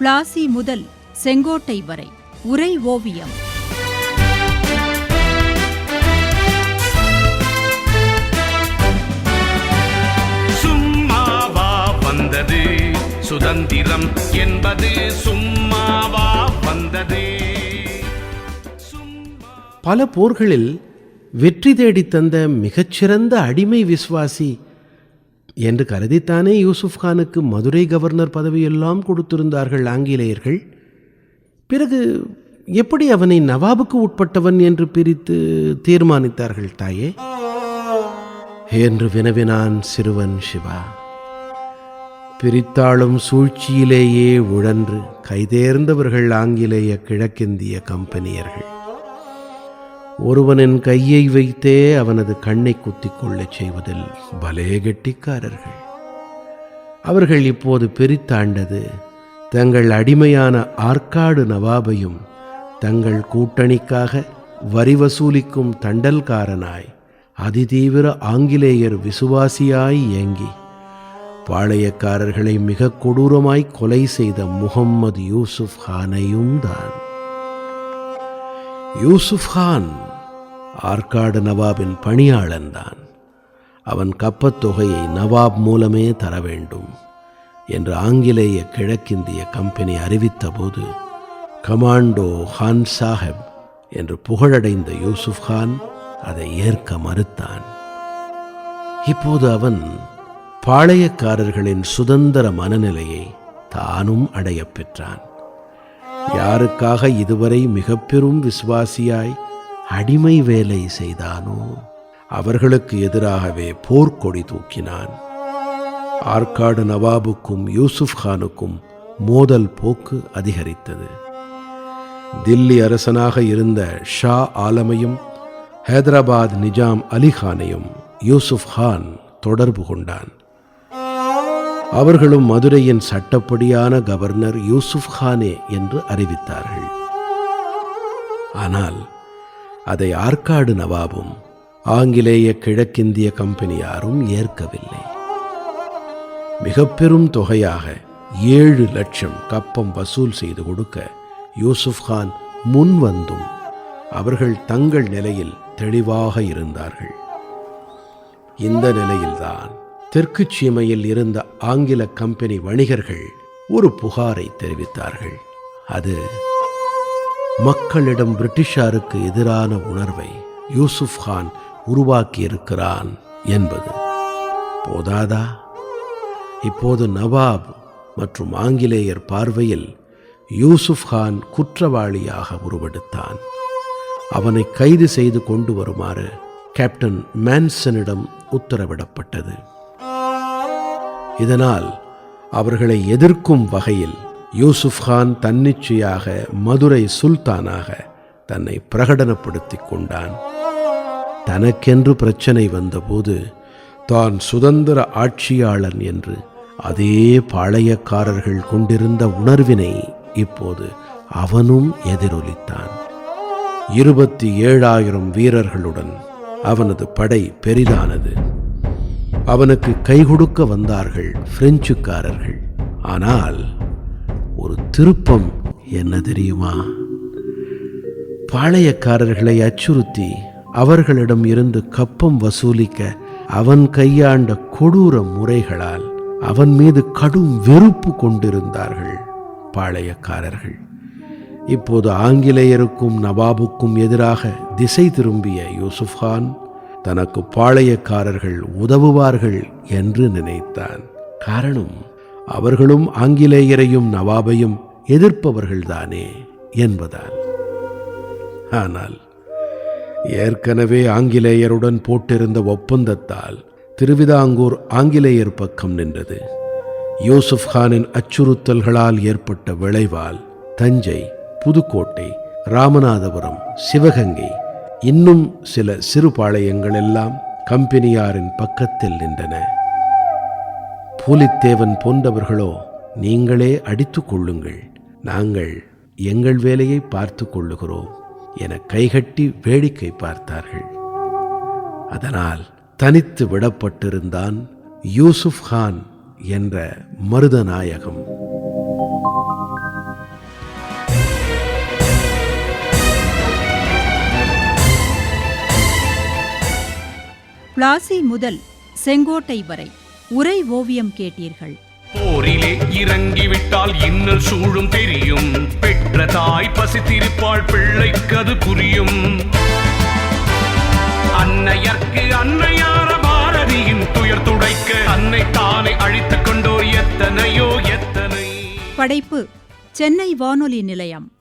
பிளாசி முதல் செங்கோட்டை வரை உரை ஓவியம். சும்மாவா வந்தது சுதந்திரம் என்பது, சும்மாவா வந்தது. பல போர்களில் வெற்றி தேடித் தந்த மிகச்சிறந்த அடிமை விசுவாசி என்று கருதித்தானே யூசுப் கானுக்கு மதுரை கவர்னர் பதவியெல்லாம் கொடுத்திருந்தார்கள் ஆங்கிலேயர்கள். பிறகு எப்படி அவனை நவாபுக்கு உட்பட்டவன் என்று பிரித்து தீர்மானித்தார்கள் தாயே என்று வினவினான் சிறுவன் சிவா. பிரித்தாளும் சூழ்ச்சியிலேயே உழன்று கைதேர்ந்தவர்கள் ஆங்கிலேய கிழக்கிந்திய கம்பெனியர்கள். ஒருவனின் கையை வைத்தே அவனது கண்ணை குத்திக் கொள்ளச் செய்வதில் பலே கெட்டிக்காரர்கள். அவர்கள் இப்போது பிரித்தாண்டது தங்கள் அடிமையான ஆற்காடு நவாபையும் தங்கள் கூட்டணிக்காக வரி வசூலிக்கும் தண்டல்காரனாய் அதிதீவிர ஆங்கிலேயர் விசுவாசியாய் இயங்கி பாளையக்காரர்களை மிக கொடூரமாய் கொலை செய்த முகம்மது யூசுப் கானையும் தான். யூசுப் கான் ஆற்காடு நவாபின் பணியாளன்தான். அவன் கப்பத்தொகையை நவாப் மூலமே தர வேண்டும் என்று ஆங்கிலேய கிழக்கிந்திய கம்பெனி அறிவித்த போது கமாண்டோ ஹான் சாஹிப் என்று புகழடைந்த யூசுப் கான் அதை ஏற்க மறுத்தான். இப்போது அவன் பாளையக்காரர்களின் சுதந்திர மனநிலையை தானும் அடையப் பெற்றான். யாருக்காக இதுவரை மிக பெரும் விசுவாசியாய் அடிமை வேலை செய்தானோ அவர்களுக்கு எதிராகவே போர்க்கொடி தூக்கினான். ஆற்காடு நவாபுக்கும் யூசுப் கானுக்கும் மோதல் போக்கு அதிகரித்தது. தில்லி அரசனாக இருந்த ஷா ஆலமையும் ஹைதராபாத் நிஜாம் அலிகானையும் யூசுப் கான் தொடர்பு கொண்டான். அவர்களும் மதுரையின் சட்டப்படியான கவர்னர் யூசுப் கானே என்று அறிவித்தார்கள். ஆனால் அதை ஆற்காடு நவாபும் ஆங்கிலேய கிழக்கிந்திய கம்பெனியாரும் ஏற்கவில்லை. மிக பெரும் தொகையாக 7 லட்சம் கப்பம் வசூல் செய்து கொடுக்க யூசுப் கான் முன் வந்தும் அவர்கள் தங்கள் நிலையில் தெளிவாக இருந்தார்கள். இந்த நிலையில்தான் தெற்கு சீமையில் இருந்த ஆங்கில கம்பெனி வணிகர்கள் ஒரு புகாரை தெரிவித்தார்கள். அது மக்களிடம் பிரிட்டிஷாருக்கு எதிரான உணர்வை யூசுப் கான் உருவாக்கியிருக்கிறான் என்பது. போதாதா, இப்போது நவாப் மற்றும் ஆங்கிலேயர் பார்வையில் யூசுப் கான் குற்றவாளியாக உருவெடுத்தான். அவனை கைது செய்து கொண்டு வருமாறு கேப்டன் மேன்சனிடம் உத்தரவிடப்பட்டது. இதனால் அவர்களை எதிர்க்கும் வகையில் யூசுப் கான் தன்னிச்சையாக மதுரை சுல்தானாக தன்னை பிரகடனப்படுத்திக் கொண்டான். தனக்கென்று பிரச்சனை வந்தபோது தான் சுதந்திர ஆட்சியாளன் என்று அதே பாளையக்காரர்கள் கொண்டிருந்த உணர்வினை இப்போது அவனும் எதிரொலித்தான். 27,000 வீரர்களுடன் அவனது படை பெரிதானது. அவனுக்கு கை கொடுக்க வந்தார்கள் பிரெஞ்சுக்காரர்கள். ஆனால் ஒரு திருப்பம் என்ன தெரியுமா? பாளையக்காரர்களை அச்சுறுத்தி அவர்களிடம் இருந்து கப்பம் வசூலிக்க அவன் கையாண்ட கொடூர முறைகளால் அவன் மீது கடும் வெறுப்பு கொண்டிருந்தார்கள் பாளையக்காரர்கள். இப்போது ஆங்கிலேயருக்கும் நவாபுக்கும் எதிராக திசை திரும்பிய யூசுப் கான் தனக்கு பாளையக்காரர்கள் உதவுவார்கள் என்று நினைத்தான். காரணம், அவர்களும் ஆங்கிலேயரையும் நவாபையும் எதிர்ப்பவர்கள்தானே என்பதால். ஆனால் ஏற்கனவே ஆங்கிலேயருடன் போட்டிருந்த ஒப்பந்தத்தால் திருவிதாங்கூர் ஆங்கிலேயர் பக்கம் நின்றது. யூசுப் கானின் அச்சுறுத்தல்களால் ஏற்பட்ட விளைவால் தஞ்சை, புதுக்கோட்டை, ராமநாதபுரம், சிவகங்கை, இன்னும் சில சிறு பாளையங்கள் எல்லாம் கம்பெனியாரின் பக்கத்தில் நின்றன. பூலித்தேவன் போன்றவர்களோ, நீங்களே அடித்துக் கொள்ளுங்கள், நாங்கள் எங்கள் வேலையை பார்த்து கொள்ளுகிறோம் என கைகட்டி வேடிக்கை பார்த்தார்கள். அதனால் தனித்து விடப்பட்டிருந்தான் யூசுப் கான் என்ற மருதநாயகம். பிளாசி முதல் செங்கோட்டை வரை உரை ஓவியம் கேட்டீர்கள். போரிலே இறங்கிவிட்டால் இன்னல் சூழும் தெரியும். பெற்ற தாய் பசித்திருப்பாள், பிள்ளைக்கது புரியும். அன்னையர்க்கு அன்னையார பாரதியின் துயர் துடைக்க அன்னை தானே அழித்துக் கொண்டோர் எத்தனையோ எத்தனை. படைப்பு சென்னை வானொலி நிலையம்.